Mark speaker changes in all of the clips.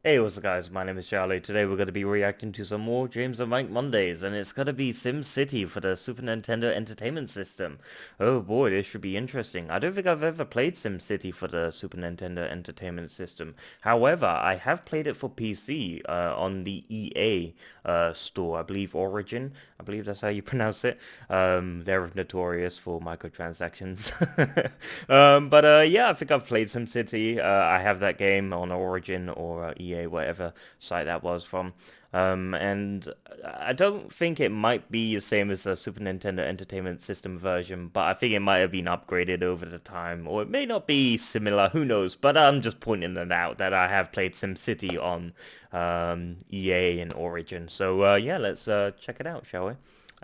Speaker 1: Hey, what's up guys, my name is Charlie. Today we're going to be reacting to some more James and Mike Mondays, and it's going to be SimCity for the Super Nintendo Entertainment System. Oh boy, this should be interesting. I don't think I've ever played SimCity for the Super Nintendo Entertainment System. However, I have played it for PC on the EA store, I believe Origin. I believe that's how you pronounce it. They're notorious for microtransactions. But yeah, I think I've played SimCity. I have that game on Origin or EA, whatever site that was from. And I don't think it might be the same as the Super Nintendo Entertainment System version, but I think it might have been upgraded over the time, or it may not be similar, who knows, but I'm just pointing that out, that I have played SimCity on EA and Origin. So yeah, let's check it out, shall we?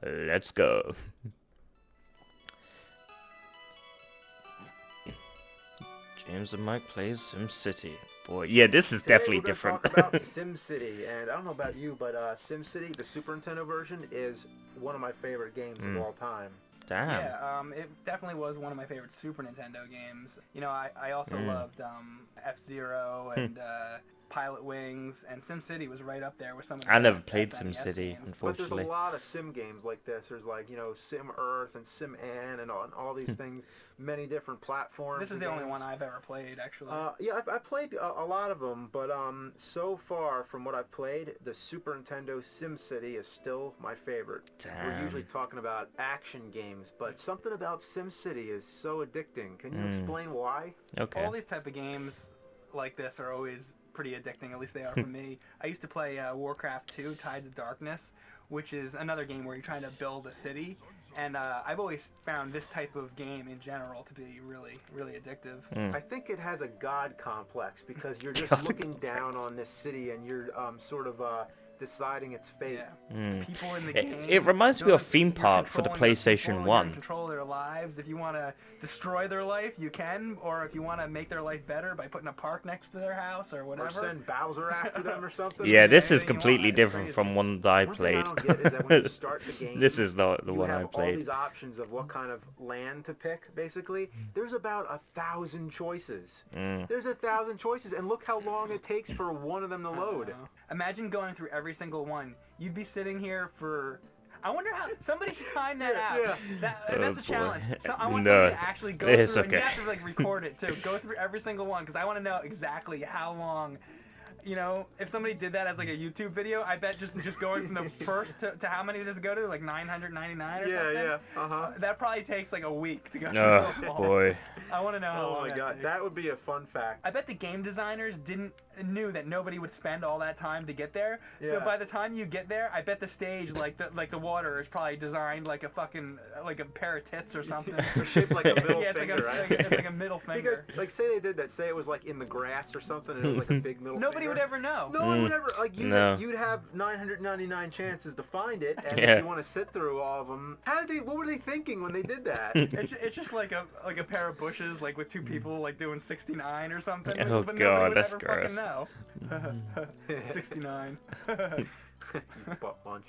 Speaker 1: Let's go. James and Mike plays SimCity. Boy, yeah, this is
Speaker 2: Today
Speaker 1: definitely
Speaker 2: we're going to
Speaker 1: different.
Speaker 2: talk about SimCity, and I don't know about you, but SimCity, the Super Nintendo version, is one of my favorite games of
Speaker 1: Hmm.
Speaker 2: all time.
Speaker 1: Damn.
Speaker 3: Yeah, it definitely was one of my favorite Super Nintendo games. I also
Speaker 1: Hmm.
Speaker 3: loved F-Zero and Pilot Wings, and SimCity was right up there with some of the
Speaker 1: I never
Speaker 3: best
Speaker 1: played
Speaker 3: SNES
Speaker 1: SimCity,
Speaker 3: games.
Speaker 2: But there's a
Speaker 1: unfortunately.
Speaker 2: lot of sim games like this. There's like, Sim Earth and Sim An and all these things, many different platforms
Speaker 3: This is
Speaker 2: and
Speaker 3: the only one
Speaker 2: games.
Speaker 3: I've ever played, actually.
Speaker 2: Yeah, I played a lot of them, but so far from what I've played, the Super Nintendo SimCity is still my favorite. We're usually
Speaker 1: Damn.
Speaker 2: talking about action games, but something about SimCity is so addicting. Can you
Speaker 1: Hmm.
Speaker 2: explain why?
Speaker 1: Okay.
Speaker 3: All these type of games like this are always pretty addicting, at least they are for me. I used to play Warcraft 2, Tides of Darkness, which is another game where you're trying to build a city, and I've always found this type of game in general to be really, really addictive.
Speaker 1: Hmm.
Speaker 2: I think it has a god complex because you're just
Speaker 1: God.
Speaker 2: looking down on this city and you're sort of deciding its fate.
Speaker 3: Yeah. The
Speaker 1: Hmm.
Speaker 3: people in the
Speaker 1: It
Speaker 3: game
Speaker 1: reminds me of
Speaker 3: don't.
Speaker 1: Theme
Speaker 3: You're
Speaker 1: Park for the
Speaker 3: controlling the
Speaker 1: PlayStation
Speaker 3: people. You're in
Speaker 1: 1.
Speaker 3: control of their lives. If you want to destroy their life, you can, or if you want to make their life better by putting a park next to their house or
Speaker 2: Or
Speaker 3: whatever.
Speaker 2: send Bowser after them or something.
Speaker 1: Yeah,
Speaker 3: You can do
Speaker 1: this is
Speaker 3: anything you want.
Speaker 1: completely
Speaker 3: It's
Speaker 1: different
Speaker 3: crazy.
Speaker 1: from one that I
Speaker 2: One thing I
Speaker 1: played.
Speaker 2: don't get is that when you start the
Speaker 1: This
Speaker 2: game,
Speaker 1: is not the
Speaker 2: you
Speaker 1: one I
Speaker 2: have all
Speaker 1: played.
Speaker 2: these options of what kind of land to pick, basically. There's about 1,000 choices.
Speaker 1: Mm.
Speaker 2: There's 1,000 choices, and look how long it takes for one of them to
Speaker 3: I
Speaker 2: load.
Speaker 3: know. Imagine going through every single one. You'd be sitting here for. I wonder how somebody should time that out.
Speaker 2: Yeah.
Speaker 1: Oh
Speaker 3: That's a
Speaker 1: boy.
Speaker 3: challenge. So I want
Speaker 1: No,
Speaker 3: somebody to actually go
Speaker 1: it's
Speaker 3: through, and you
Speaker 1: okay.
Speaker 3: have to like record it too. Go through every single one because I want to know exactly how long. If somebody did that as like a YouTube video, I bet just going from the first to how many does it go to, like 999 or
Speaker 2: Yeah,
Speaker 3: something?
Speaker 2: yeah, uh-huh.
Speaker 3: That probably takes like a week to go
Speaker 1: Oh
Speaker 3: through them all.
Speaker 1: boy.
Speaker 3: I want to know how
Speaker 2: Oh
Speaker 3: long
Speaker 2: my
Speaker 3: that
Speaker 2: god,
Speaker 3: takes.
Speaker 2: that would be a fun fact.
Speaker 3: I bet the game designers knew that nobody would spend all that time to get there. So
Speaker 2: Yeah.
Speaker 3: by the time you get there, I bet the stage, like the water, is probably designed like a fucking like a pair of tits or something.
Speaker 2: Or shaped like a middle
Speaker 3: Yeah, it's
Speaker 2: finger,
Speaker 3: like
Speaker 2: right?
Speaker 3: it's like a middle
Speaker 2: Because,
Speaker 3: finger.
Speaker 2: like, say they did that, say it was like in the grass or something, and it was like a big middle
Speaker 3: Nobody
Speaker 2: finger.
Speaker 3: would ever know.
Speaker 2: No one would ever, like,
Speaker 1: No.
Speaker 2: you'd have 999 chances to find it, and if
Speaker 1: Yeah.
Speaker 2: you want to sit through all of them, what were they thinking when they did that?
Speaker 3: It's just like a pair of bushes, like with two people like doing 69 or something.
Speaker 1: Oh
Speaker 3: But nobody
Speaker 1: god,
Speaker 3: would
Speaker 1: that's
Speaker 3: ever
Speaker 1: gross.
Speaker 3: fucking know. 69.
Speaker 2: You butt munch.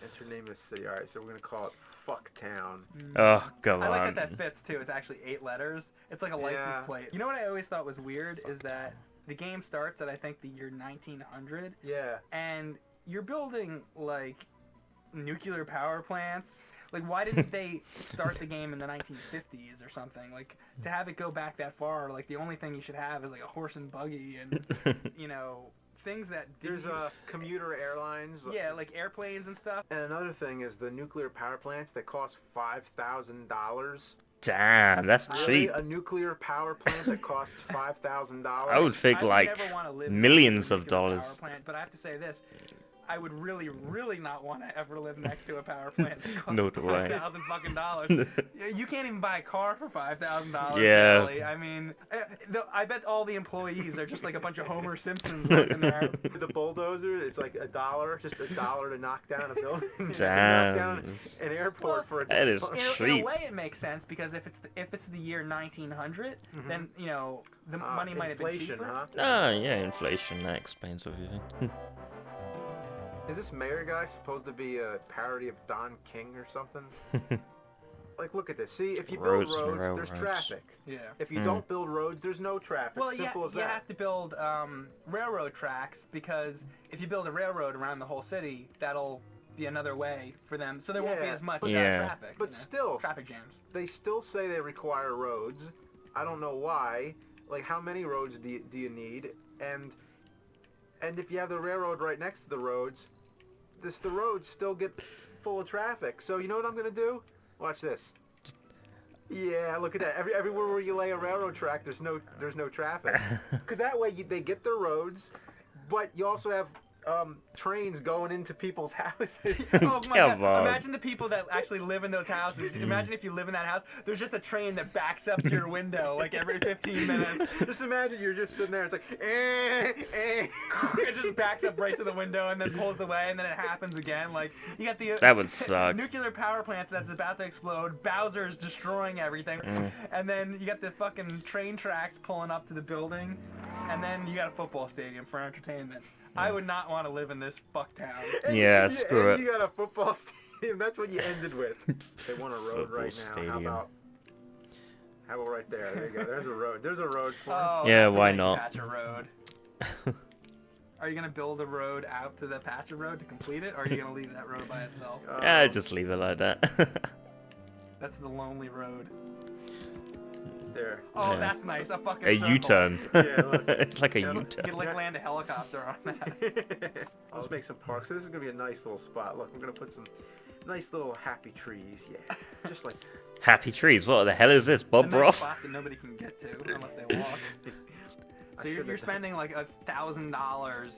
Speaker 2: Enter name is city. Alright, so we're gonna call it Fucktown.
Speaker 1: Oh, come
Speaker 3: I like
Speaker 1: on.
Speaker 3: that fits too. It's actually 8 letters. It's like a license
Speaker 2: Yeah.
Speaker 3: plate. You know what I always thought was weird is that the game starts at I think the year 1900,
Speaker 2: Yeah.
Speaker 3: and you're building like nuclear power plants. Like, why didn't they start the game in the 1950s or something? Like, to have it go back that far, like the only thing you should have is like a horse and buggy and things that
Speaker 2: There's commuter airlines.
Speaker 3: yeah, like airplanes and stuff.
Speaker 2: And another thing is the nuclear power plants that cost $5,000.
Speaker 1: Damn, that's
Speaker 2: Really?
Speaker 1: cheap.
Speaker 2: A nuclear power plant that costs $5,000?
Speaker 1: I would think
Speaker 3: I would
Speaker 1: like
Speaker 3: never want to live
Speaker 1: millions
Speaker 3: next to a
Speaker 1: of
Speaker 3: nuclear power
Speaker 1: dollars.
Speaker 3: plant, but I have to say this. I would really, really not want to ever live next to a power plant that costs
Speaker 1: No way.
Speaker 3: $5,000 fucking dollars. You can't even buy a car for $5,000.
Speaker 1: Yeah.
Speaker 3: Really. I mean, I bet all the employees are just like a bunch of Homer Simpsons working there.
Speaker 2: The bulldozer, it's like $1, just $1 to knock down a building. To knock
Speaker 1: Damn.
Speaker 2: down an airport for a
Speaker 1: That is
Speaker 2: dollar.
Speaker 3: In a
Speaker 1: cheap.
Speaker 3: way, it makes sense because if it's the year 1900, then the money might have been
Speaker 2: inflation,
Speaker 3: cheaper.
Speaker 2: huh?
Speaker 1: Oh, yeah, inflation, that explains everything.
Speaker 2: Is this mayor guy supposed to be a parody of Don King or something? Like, look at this. See, if you
Speaker 1: Roads
Speaker 2: build
Speaker 1: and
Speaker 2: roads, there's
Speaker 1: railroads.
Speaker 2: traffic.
Speaker 3: Yeah.
Speaker 2: If you don't build roads, there's no traffic.
Speaker 3: Well,
Speaker 2: Simple as
Speaker 3: you
Speaker 2: that.
Speaker 3: have to build railroad tracks, because if you build a railroad around the whole city, that'll be another way for them. So there won't be
Speaker 2: Yeah,
Speaker 3: as much
Speaker 1: Yeah.
Speaker 3: traffic.
Speaker 2: But still,
Speaker 3: traffic jams.
Speaker 2: they still say they require roads. I don't know why. Like, how many roads do you need? And if you have the railroad right next to the roads, the roads still get full of traffic. So you know what I'm gonna do? Watch this. Yeah, look at that. Everywhere where you lay a railroad track, there's no traffic. Because that way they get their roads, but you also have trains going into people's houses.
Speaker 3: Oh my God!
Speaker 1: Come on.
Speaker 3: Imagine the people that actually live in those houses. Imagine if you live in that house. There's just a train that backs up to your window like every 15 minutes.
Speaker 2: Just imagine you're just sitting there. It's like,
Speaker 3: It just backs up right to the window and then pulls away, and then it happens again. Like, you got the
Speaker 1: That would suck.
Speaker 3: nuclear power plant that's about to explode. Bowser's destroying everything, and then you got the fucking train tracks pulling up to the building, and then you got a football stadium for entertainment. I would not want to live in this fuck town.
Speaker 1: Yeah, screw
Speaker 2: and
Speaker 1: it.
Speaker 2: You got a football stadium. That's what you ended with. They want a road
Speaker 1: Football
Speaker 2: right now.
Speaker 1: stadium.
Speaker 2: How about right there? There you go. There's a road. There's a road for 'em.
Speaker 3: Oh,
Speaker 1: Yeah,
Speaker 3: that's a
Speaker 1: why
Speaker 3: nice
Speaker 1: not?
Speaker 3: Patch of road. Are you gonna build a road out to the patch of road to complete it, or are you gonna leave that road by itself?
Speaker 1: Yeah, just leave it like that.
Speaker 3: That's the lonely road.
Speaker 2: There.
Speaker 3: Oh,
Speaker 1: Yeah.
Speaker 3: that's nice. A fucking
Speaker 1: A
Speaker 3: circle.
Speaker 1: U-turn.
Speaker 2: Yeah, look.
Speaker 1: It's like a
Speaker 2: Yeah,
Speaker 3: You
Speaker 1: U-turn.
Speaker 3: could like land a helicopter on that.
Speaker 2: I'll just make some parks. So this is gonna be a nice little spot. Look, we're gonna put some nice little happy trees. Yeah, just like.
Speaker 1: Happy trees. What the hell is this,
Speaker 3: A
Speaker 1: Bob
Speaker 3: nice
Speaker 1: Ross?
Speaker 3: spot that nobody can get to unless they walk. So you're spending like $1,000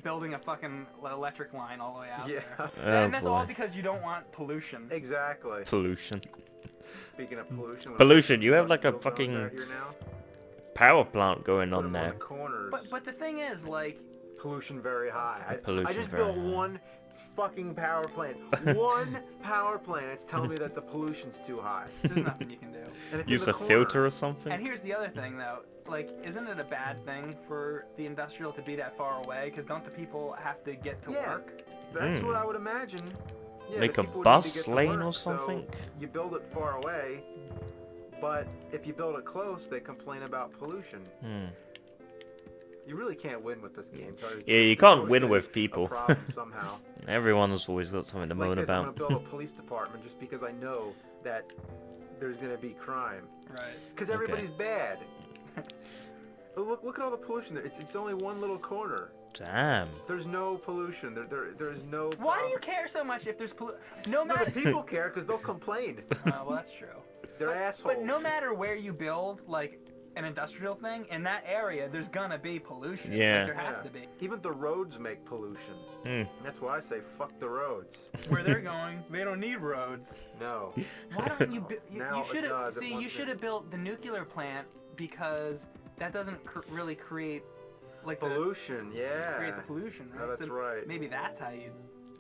Speaker 3: building a fucking electric line all the way out
Speaker 2: Yeah.
Speaker 3: there.
Speaker 1: Oh,
Speaker 3: And that's all
Speaker 1: boy.
Speaker 3: because you don't want pollution.
Speaker 2: Exactly.
Speaker 1: Pollution.
Speaker 2: Speaking of pollution.
Speaker 1: Pollution, you have like a
Speaker 2: industrial zones
Speaker 1: fucking
Speaker 2: out here now.
Speaker 1: power plant going
Speaker 2: Put
Speaker 1: on
Speaker 2: 'em
Speaker 1: there.
Speaker 2: the corners.
Speaker 3: But the thing is, like,
Speaker 2: Pollution very high. I
Speaker 1: Pollution
Speaker 2: just
Speaker 1: very
Speaker 2: built
Speaker 1: high.
Speaker 2: one fucking power plant. One power plant. It's telling me that the pollution's too high.
Speaker 3: there's nothing you can do.
Speaker 2: And it's
Speaker 1: Use
Speaker 2: in
Speaker 1: a
Speaker 2: the corner.
Speaker 1: filter or something?
Speaker 3: And here's the other thing, though. Like, isn't it a bad thing for the industrial to be that far away? Because don't the people have to get to
Speaker 2: Yeah.
Speaker 3: work?
Speaker 2: That's
Speaker 1: Hmm.
Speaker 2: what I would imagine. Yeah,
Speaker 1: Make
Speaker 2: the
Speaker 1: a
Speaker 2: people need
Speaker 1: bus
Speaker 2: to get to
Speaker 1: lane
Speaker 2: work,
Speaker 1: or something?
Speaker 2: So you build it far away, but if you build it close, they complain about pollution.
Speaker 1: Hmm.
Speaker 2: You really can't win with this game. Tell you the
Speaker 1: Yeah,
Speaker 2: truth.
Speaker 1: you
Speaker 2: There's
Speaker 1: can't
Speaker 2: always
Speaker 1: win
Speaker 2: gonna
Speaker 1: with
Speaker 2: be
Speaker 1: people.
Speaker 2: A problem somehow.
Speaker 1: Everyone's always got something to
Speaker 2: Like
Speaker 1: moan
Speaker 2: this, I'm
Speaker 1: about.
Speaker 2: gonna build a police department just because I know that there's gonna be crime.
Speaker 3: Right.
Speaker 2: Because everybody's bad. But look at all the pollution there. It's only one little corner.
Speaker 1: Damn.
Speaker 2: There's no pollution. There's no.
Speaker 3: Why do you
Speaker 2: problem.
Speaker 3: care so much if there's pollution?
Speaker 2: No,
Speaker 3: No matter...
Speaker 2: the people care because they'll complain.
Speaker 3: Well, that's true.
Speaker 2: They're assholes.
Speaker 3: But no matter where you build, like, an industrial thing, in that area, there's gonna be pollution.
Speaker 1: Yeah.
Speaker 3: Like, there has
Speaker 2: Yeah.
Speaker 3: to be.
Speaker 2: Even the roads make pollution.
Speaker 1: Hmm.
Speaker 2: That's why I say fuck the roads.
Speaker 3: Where they're going, they don't need roads.
Speaker 2: No.
Speaker 3: Why don't you... You
Speaker 2: Now it
Speaker 3: should
Speaker 2: does,
Speaker 3: have...
Speaker 2: it
Speaker 3: See,
Speaker 2: wants
Speaker 3: you
Speaker 2: to-
Speaker 3: should have built the nuclear plant, because that doesn't really create, like,
Speaker 2: Pollution, yeah.
Speaker 3: create the pollution, right?
Speaker 2: No, that's
Speaker 3: So
Speaker 2: right.
Speaker 3: Maybe that's how you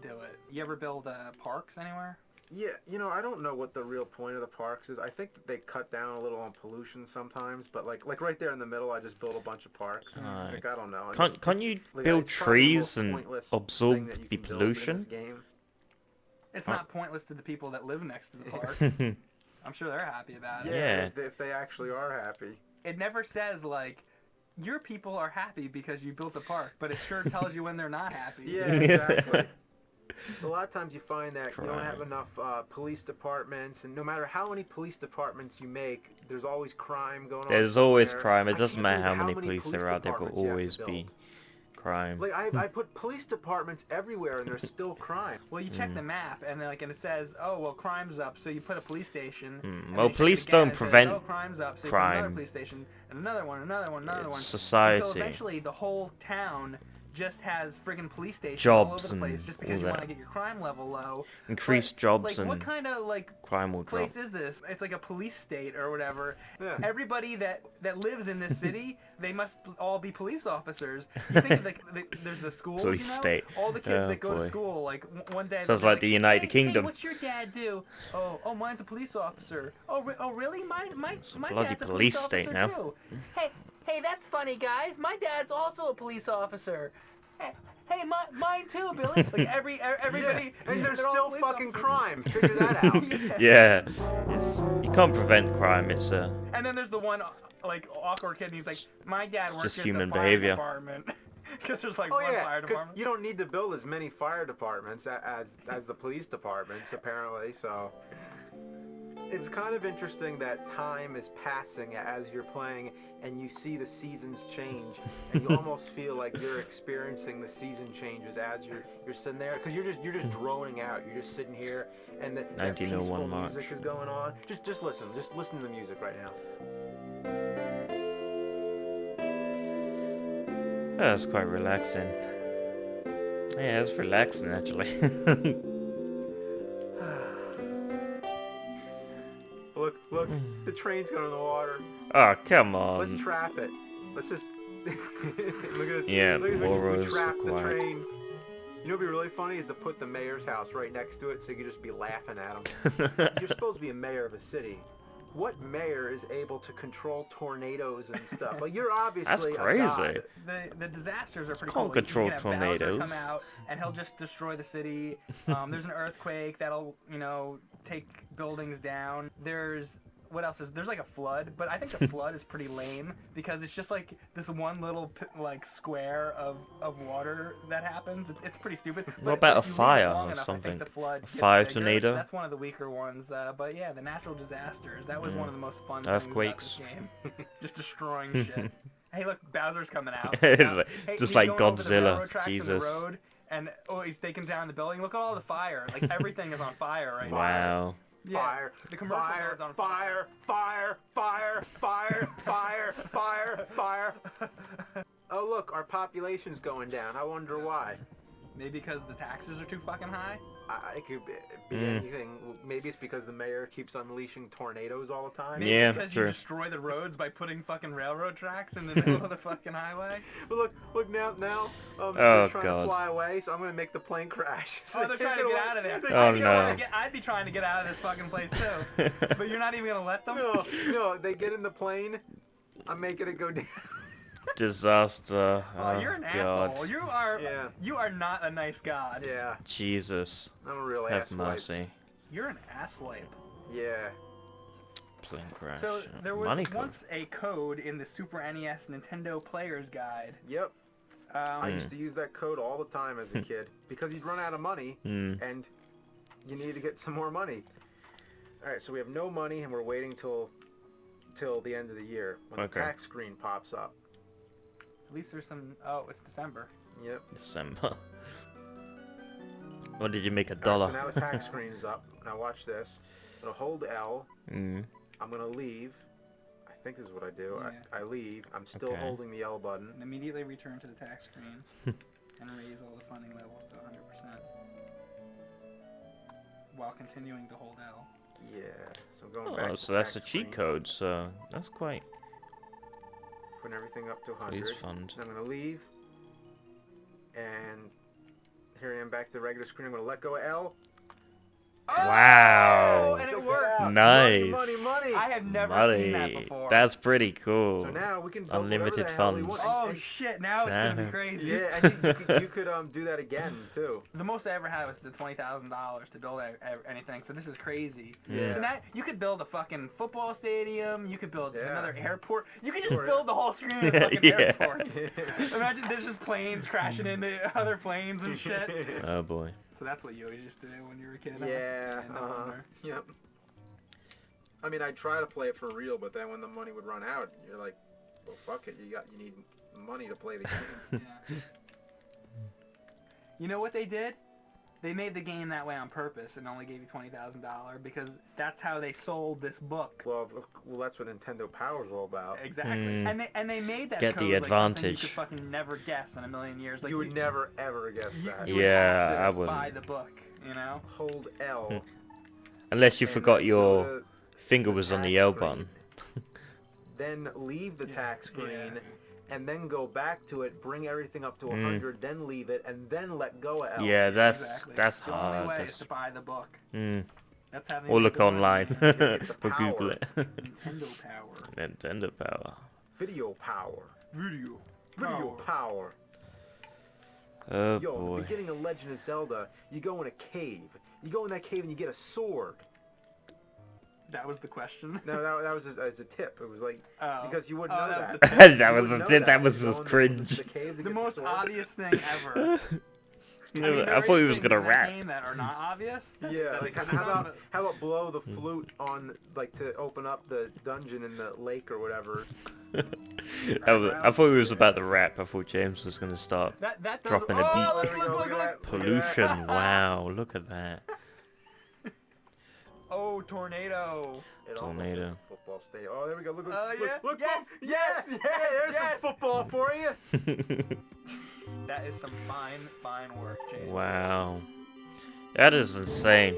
Speaker 3: do it. You ever build parks anywhere?
Speaker 2: Yeah, you know, I don't know what the real point of the parks is. I think that they cut down a little on pollution sometimes, but like right there in the middle, I just built a bunch of parks.
Speaker 1: Alright.
Speaker 2: Like, I don't know.
Speaker 1: Can't you
Speaker 2: Like,
Speaker 1: build
Speaker 2: it's probably the
Speaker 1: trees
Speaker 2: most
Speaker 1: and
Speaker 2: pointless thing
Speaker 1: absorb
Speaker 2: that you
Speaker 1: the
Speaker 2: can build in
Speaker 1: pollution?
Speaker 2: this game.
Speaker 3: It's not pointless to the people that live next to the park. I'm sure they're happy about it.
Speaker 1: Yeah.
Speaker 2: If they actually are happy.
Speaker 3: It never says, like, your people are happy because you built a park, but it sure tells you when they're not happy.
Speaker 2: Yeah, exactly. A lot of times you find that you don't
Speaker 1: Crime.
Speaker 2: have enough police departments, and no matter how many police departments you make, there's always crime going on.
Speaker 1: There's always
Speaker 2: somewhere.
Speaker 1: crime. It
Speaker 2: I
Speaker 1: doesn't
Speaker 2: can't
Speaker 1: matter
Speaker 2: believe
Speaker 1: how many police there are, there will
Speaker 2: departments you have to
Speaker 1: always be
Speaker 2: build.
Speaker 1: crime.
Speaker 2: Like, I put police departments everywhere, and there's still crime.
Speaker 3: Well, you check the map, and and it says, oh, well, crime's up, so you put a police station. and
Speaker 1: Well,
Speaker 3: then you check
Speaker 1: police
Speaker 3: again,
Speaker 1: don't
Speaker 3: and it says,
Speaker 1: prevent
Speaker 3: oh, crime's up, so you put
Speaker 1: crime.
Speaker 3: another police station, and another one, another one, another
Speaker 1: It's
Speaker 3: one.
Speaker 1: society.
Speaker 3: And so eventually, the whole town just has friggin' police stations all over
Speaker 1: Jobs
Speaker 3: the place,
Speaker 1: and
Speaker 3: just because
Speaker 1: all
Speaker 3: you want
Speaker 1: that.
Speaker 3: to get your crime level low.
Speaker 1: Increased
Speaker 3: But,
Speaker 1: jobs
Speaker 3: like,
Speaker 1: and
Speaker 3: what kind of, like,
Speaker 1: crime will drop.
Speaker 3: place is this? It's like a police state or whatever.
Speaker 2: Yeah.
Speaker 3: Everybody that lives in this city, they must all be police officers. You think there's the schools,
Speaker 1: Police
Speaker 3: you know?
Speaker 1: state.
Speaker 3: All the kids
Speaker 1: Oh,
Speaker 3: that go
Speaker 1: boy.
Speaker 3: to school, like one day.
Speaker 1: Sounds
Speaker 3: they'll be
Speaker 1: like the United
Speaker 3: hey,
Speaker 1: Kingdom.
Speaker 3: Hey, what's your dad do? Oh, mine's a police officer. Oh, really? My
Speaker 1: bloody
Speaker 3: dad's a
Speaker 1: police
Speaker 3: police
Speaker 1: state
Speaker 3: officer
Speaker 1: now.
Speaker 3: too. Hey, that's funny, guys. My dad's also a police officer. Hey, mine too, Billy. Like everybody,
Speaker 2: Yeah, and there's
Speaker 3: they're all
Speaker 2: still
Speaker 3: police
Speaker 2: fucking
Speaker 3: officers.
Speaker 2: crime. Figure that out.
Speaker 1: Yeah. You can't prevent crime. It's
Speaker 3: And then there's the one like awkward kid, and he's like, my dad works
Speaker 1: just
Speaker 3: at
Speaker 1: human
Speaker 3: the fire
Speaker 1: behavior.
Speaker 3: department. Because there's like
Speaker 2: Oh
Speaker 3: one
Speaker 2: yeah,
Speaker 3: fire
Speaker 2: 'cause
Speaker 3: department.
Speaker 2: you don't need to build as many fire departments as the police departments apparently. So it's kind of interesting that time is passing as you're playing, and you see the seasons change, and you almost feel like you're experiencing the season changes as you're sitting there, because you're just droning out. You're just sitting here, and that
Speaker 1: 1901
Speaker 2: peaceful
Speaker 1: March.
Speaker 2: music is going on. Just listen to the music right now.
Speaker 1: Oh, that's quite relaxing. Yeah, it's relaxing actually.
Speaker 2: Look, the train's going in the water.
Speaker 1: Oh, come
Speaker 2: Let's
Speaker 1: on.
Speaker 2: trap it. Let's just look at this.
Speaker 1: Yeah,
Speaker 2: Look at this.
Speaker 1: more
Speaker 2: We
Speaker 1: roads
Speaker 2: trapped the
Speaker 1: required.
Speaker 2: train. You know what'd be really funny is to put the mayor's house right next to it, so you could just be laughing at him. You're supposed to be a mayor of a city. What mayor is able to control tornadoes and stuff? Like, you're obviously
Speaker 1: That's crazy.
Speaker 2: a god.
Speaker 3: The disasters are pretty
Speaker 1: Can't
Speaker 3: cool.
Speaker 1: control
Speaker 3: you can have
Speaker 1: tornadoes.
Speaker 3: Bowser come out and he'll just destroy the city. There's an earthquake that'll take buildings down. What else is there's like a flood, but I think the flood is pretty lame because it's just like this one little like square of water that happens. It's pretty stupid.
Speaker 1: What
Speaker 3: But
Speaker 1: about
Speaker 3: if
Speaker 1: a
Speaker 3: you leave it
Speaker 1: fire
Speaker 3: long
Speaker 1: or
Speaker 3: enough, I
Speaker 1: something?
Speaker 3: think the flood
Speaker 1: A
Speaker 3: gets
Speaker 1: fire
Speaker 3: bigger.
Speaker 1: tornado?
Speaker 3: That's one of the weaker ones. But yeah, the natural disasters. That was one of the most fun things
Speaker 1: Earthquakes.
Speaker 3: about this game. Just destroying shit. Hey, look, Bowser's coming out.
Speaker 1: It's
Speaker 3: Now,
Speaker 1: like-
Speaker 3: hey,
Speaker 1: just
Speaker 3: he's
Speaker 1: like
Speaker 3: going over the
Speaker 1: Godzilla.
Speaker 3: railroad tracks in the
Speaker 1: Jesus.
Speaker 3: road, and he's taking down the building. Look at all the fire. Like everything is on fire right now.
Speaker 1: Wow.
Speaker 3: Yeah,
Speaker 2: Fire,
Speaker 3: the commercial
Speaker 2: fire,
Speaker 3: road's on
Speaker 2: fire, fire, fire, fire, fire, fire, fire. Oh look, our population's going down. I wonder why.
Speaker 3: Maybe because the taxes are too fucking high.
Speaker 2: It could be anything. Maybe it's because the mayor keeps unleashing tornadoes all the time.
Speaker 3: Maybe
Speaker 1: Yeah,
Speaker 3: because
Speaker 1: true.
Speaker 3: you destroy the roads by putting fucking railroad tracks in the middle of the fucking highway.
Speaker 2: But look now,
Speaker 1: Oh,
Speaker 2: they're trying
Speaker 1: God.
Speaker 2: to fly away, so I'm gonna make the plane crash. So
Speaker 3: Oh, they're
Speaker 2: they
Speaker 3: trying to
Speaker 2: can't
Speaker 3: get out of there.
Speaker 1: Oh,
Speaker 3: I'd be
Speaker 1: no.
Speaker 3: trying to I'd be trying to get out of this fucking place too. But you're not even gonna let them.
Speaker 2: No, they get in the plane. I'm making it go down.
Speaker 1: Disaster.
Speaker 3: Oh, you're an
Speaker 1: God.
Speaker 3: asshole.
Speaker 2: Yeah.
Speaker 3: You are not a nice god.
Speaker 2: Yeah,
Speaker 1: Jesus.
Speaker 2: I'm a real
Speaker 1: Have
Speaker 2: asswipe.
Speaker 1: mercy.
Speaker 3: You're an asswipe.
Speaker 2: Yeah.
Speaker 1: Plane crash.
Speaker 3: So there was
Speaker 1: Money code.
Speaker 3: once a code in the Super NES Nintendo Player's Guide.
Speaker 2: Yep. I
Speaker 3: Um,
Speaker 2: used to use that code all the time as a kid because you'd run out of money and you needed to get some more money. All right, so we have no money and we're waiting till the end of the year when
Speaker 1: Okay.
Speaker 2: the tax screen pops up.
Speaker 3: At least there's some. Oh, it's December.
Speaker 2: Yep.
Speaker 1: December. What did you make,
Speaker 2: All right,
Speaker 1: $1?
Speaker 2: so now the tax screen's up. Now watch this. I'm gonna hold L.
Speaker 1: Mm.
Speaker 2: I'm gonna leave. I think this is what I do.
Speaker 3: Yeah.
Speaker 2: I leave. I'm still
Speaker 1: Okay.
Speaker 2: holding the L button.
Speaker 3: And immediately return to the tax screen and raise all the funding levels to 100%, while continuing to hold L.
Speaker 2: Yeah. So I'm going back
Speaker 1: Oh,
Speaker 2: to
Speaker 1: so that's a
Speaker 2: tax
Speaker 1: cheat
Speaker 2: screen,
Speaker 1: code, so that's quite
Speaker 2: putting everything up to 100.
Speaker 1: police fund.
Speaker 2: I'm gonna leave. And here I am back to the regular screen. I'm gonna let go of L.
Speaker 1: Wow.
Speaker 3: And it
Speaker 2: Check
Speaker 3: worked.
Speaker 2: out.
Speaker 1: Nice.
Speaker 2: Money.
Speaker 3: I have never seen that
Speaker 1: Money.
Speaker 3: before.
Speaker 1: That's pretty cool.
Speaker 2: So now we can build
Speaker 1: Unlimited
Speaker 2: whatever the hell we
Speaker 1: funds.
Speaker 2: want.
Speaker 3: Oh
Speaker 2: And-
Speaker 3: shit! Now it's gonna be
Speaker 1: Damn.
Speaker 3: crazy.
Speaker 2: yeah, and you could do that again too.
Speaker 3: The most I ever had was the $20,000 to build anything. So this is crazy.
Speaker 1: Yeah.
Speaker 3: So now you could build a fucking football stadium. You could build
Speaker 2: Yeah.
Speaker 3: another airport. You could just
Speaker 2: Or-
Speaker 3: build the whole screen of fucking
Speaker 1: Yeah.
Speaker 3: airports. Imagine there's just planes crashing into other planes and shit.
Speaker 1: Oh boy.
Speaker 3: So that's what you always used to do when you were a kid. huh?
Speaker 2: Yeah.
Speaker 3: No wonder.
Speaker 2: Yep. I mean, I try to play it for real, but then when the money would run out, you're like, well, fuck it. You need money to play the game.
Speaker 3: Yeah. You know what they did? They made the game that way on purpose and only gave you $20,000 because that's how they sold this book.
Speaker 2: well, that's what Nintendo Power's all about.
Speaker 3: Exactly.
Speaker 1: Hmm.
Speaker 3: And they made that
Speaker 1: Get
Speaker 3: code
Speaker 1: the
Speaker 3: like something
Speaker 1: advantage.
Speaker 3: you could fucking never guess in a million years. Like
Speaker 2: You would never ever guess that.
Speaker 3: you would
Speaker 1: Yeah,
Speaker 3: have to
Speaker 1: I wouldn't.
Speaker 3: buy the book, you know?
Speaker 2: Hold L.
Speaker 1: Unless you
Speaker 2: and
Speaker 1: forgot
Speaker 2: then
Speaker 1: your
Speaker 2: go to
Speaker 1: finger was on the
Speaker 2: tax
Speaker 1: L
Speaker 2: screen.
Speaker 1: button.
Speaker 2: Then leave the
Speaker 3: Yeah,
Speaker 2: tax screen,
Speaker 3: yeah.
Speaker 2: and then go back to it, bring everything up to 100, then leave it, and then let go of L.
Speaker 1: Yeah, that's
Speaker 3: Exactly.
Speaker 1: that's
Speaker 3: the only
Speaker 1: hard.
Speaker 3: way is
Speaker 1: That's,
Speaker 3: to buy the book.
Speaker 1: mm.
Speaker 3: That's how they
Speaker 1: Or
Speaker 3: made
Speaker 1: look
Speaker 3: the money.
Speaker 1: online.
Speaker 2: get the
Speaker 1: Or Google
Speaker 2: power.
Speaker 1: it.
Speaker 3: Nintendo Power.
Speaker 1: Nintendo Power.
Speaker 2: Video power.
Speaker 3: Video.
Speaker 2: Video power.
Speaker 1: Oh
Speaker 2: Yo, in the
Speaker 1: boy.
Speaker 2: beginning of Legend of Zelda, you go in a cave. You go in that cave and you get a sword.
Speaker 3: That was the question.
Speaker 2: No, that was as a tip. It was like,
Speaker 3: Oh.
Speaker 2: because you wouldn't
Speaker 3: Oh,
Speaker 2: know
Speaker 3: that was
Speaker 2: that.
Speaker 3: the tip.
Speaker 1: That
Speaker 2: You
Speaker 1: was
Speaker 2: wouldn't
Speaker 1: a
Speaker 2: know
Speaker 1: tip. That
Speaker 2: You
Speaker 1: was
Speaker 2: go
Speaker 1: just
Speaker 2: in
Speaker 1: cringe.
Speaker 2: the cave to
Speaker 3: The
Speaker 2: get
Speaker 3: most
Speaker 2: sword.
Speaker 3: obvious thing ever.
Speaker 1: I thought he was
Speaker 3: There
Speaker 1: gonna
Speaker 3: is things in that
Speaker 1: rap.
Speaker 3: game that are not obvious.
Speaker 2: Yeah,
Speaker 3: that
Speaker 2: like
Speaker 3: could
Speaker 2: how
Speaker 3: become-
Speaker 2: about blow the flute on, like, to open up the dungeon in the lake or whatever.
Speaker 1: I thought he was about to rap. I thought James was gonna start
Speaker 3: that does,
Speaker 1: dropping a beat.
Speaker 3: oh,
Speaker 2: There we go,
Speaker 3: look,
Speaker 2: look at that.
Speaker 1: Pollution. Wow, look at that.
Speaker 3: Oh, tornado.
Speaker 2: It
Speaker 1: Tornado.
Speaker 2: almost was a football stadium. Oh, there we go. Look, look,
Speaker 3: Yeah,
Speaker 2: look,
Speaker 3: yes,
Speaker 2: look.
Speaker 3: yes,
Speaker 2: Yeah,
Speaker 3: yes,
Speaker 2: there's
Speaker 3: yes.
Speaker 2: some football for you.
Speaker 3: That is some fine work, James.
Speaker 1: Wow. That is insane.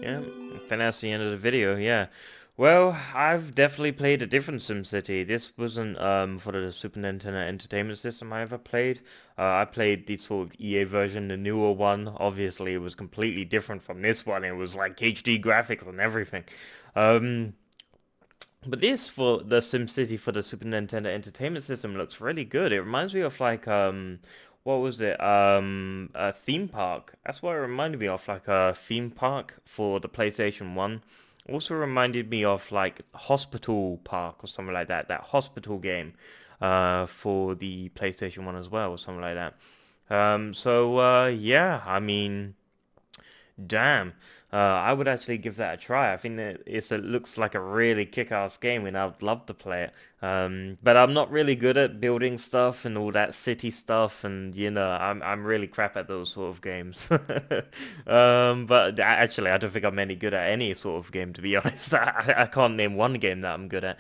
Speaker 1: Yeah, I think that's the end of the video, yeah. Well, I've definitely played a different SimCity. This wasn't for the Super Nintendo Entertainment System I ever played. I played the sort of EA version, the newer one. Obviously, it was completely different from this one. It was like HD graphics and everything. But this for the SimCity for the Super Nintendo Entertainment System looks really good. It reminds me of like what was it? A theme park. That's what it reminded me of, like a theme park for the PlayStation 1. Also reminded me of like Hospital Park or something like that. That hospital game for the PlayStation 1 as well, or something like that. Yeah, I mean, damn. I would actually give that a try. I think that it looks like a really kick-ass game and I'd love to play it. But I'm not really good at building stuff and all that city stuff, and you know, I'm really crap at those sort of games. But actually I don't think I'm any good at any sort of game, to be honest. I can't name one game that I'm good at.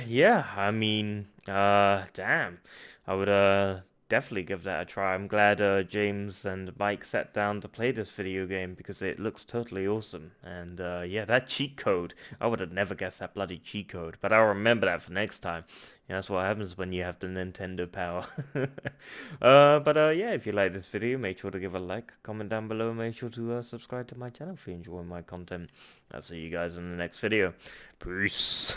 Speaker 1: Yeah, I mean, damn. I would definitely give that a try. I'm glad James and Mike sat down to play this video game because it looks totally awesome. And yeah, that cheat code, I would have never guessed that bloody cheat code, but I'll remember that for next time. Yeah, that's what happens when you have the Nintendo power. Yeah, if you like this video, make sure to give a like, comment down below, make sure to subscribe to my channel if you enjoy my content. I'll see you guys in the next video. Peace.